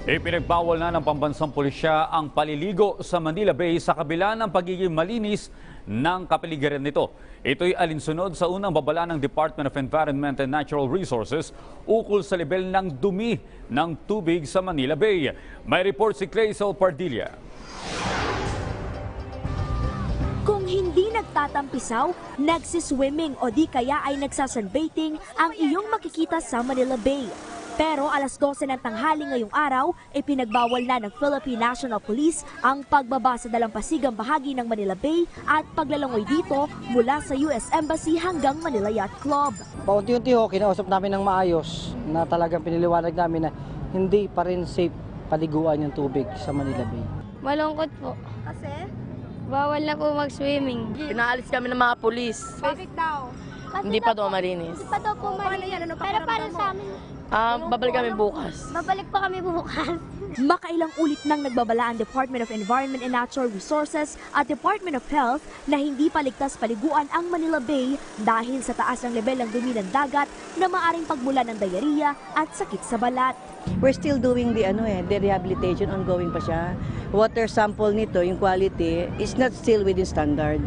Ipinagbawal na ng pambansang pulisya ang paliligo sa Manila Bay sa kabila ng pagiging malinis ng kapaligiran nito. Ito'y alinsunod sa unang babala ng Department of Environment and Natural Resources ukol sa level ng dumi ng tubig sa Manila Bay. May report si Clazel Pardilla. Kung hindi nagtatampisaw, nagsiswimming o di kaya ay nagsasunbathing ang iyong makikita sa Manila Bay. Pero alas 12 ng tanghali ngayong araw, ipinagbawal na ng Philippine National Police ang pagbaba sa dalampasigang bahagi ng Manila Bay at paglalangoy dito mula sa US Embassy hanggang Manila Yacht Club. Paunti-unti kinausap namin ng maayos na talagang piniliwanag namin na hindi pa rin safe paliguan yung tubig sa Manila Bay. Malungkot po. Kasi? Bawal na po mag-swimming. Pinaalis kami ng mga pulis. Bakit daw? Hindi pa daw malinis. Hindi pa daw po malinis. Pero para sa amin, Babalik kami bukas. babalik pa kami bukas. Makailang ulit nang nagbabala ang Department of Environment and Natural Resources at Department of Health na hindi paligtas paliguan ang Manila Bay dahil sa taas ng level ng dumi ng dagat na maaring pagmulan ng diarrhea at sakit sa balat. We're still doing the rehabilitation, ongoing pa siya. Water sample nito, yung quality is not still within standard.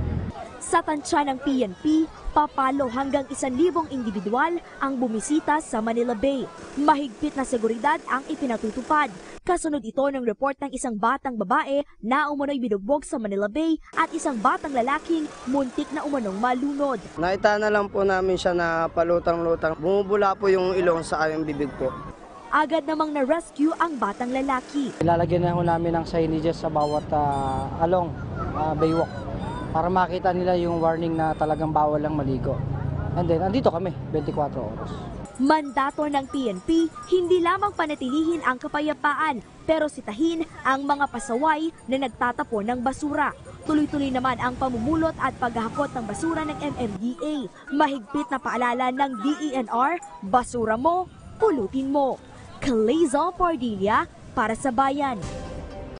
Sa tansya ng PNP, papalo hanggang 1,000 individual ang bumisita sa Manila Bay. Mahigpit na seguridad ang ipinatutupad. Kasunod ito ng report ng isang batang babae na umano'y binugbog sa Manila Bay at isang batang lalaking muntik na umanong malunod. Nakita na lang po namin siya na palutang-lutang. Bumubula po yung ilong sa aming bibig po. Agad namang na-rescue ang batang lalaki. Ilalagyan na ho namin ng signages sa bawat along baywalk para makita nila yung warning na talagang bawal lang maligo. And then, andito kami, 24 oras. Mandato ng PNP, hindi lamang panatilihin ang kapayapaan, pero sitahin ang mga pasaway na nagtatapon ng basura. Tuloy-tuloy naman ang pamumulot at paghahakot ng basura ng MMDA. Mahigpit na paalala ng DENR, basura mo, pulutin mo. Clazel Pardilla para sa Bayan.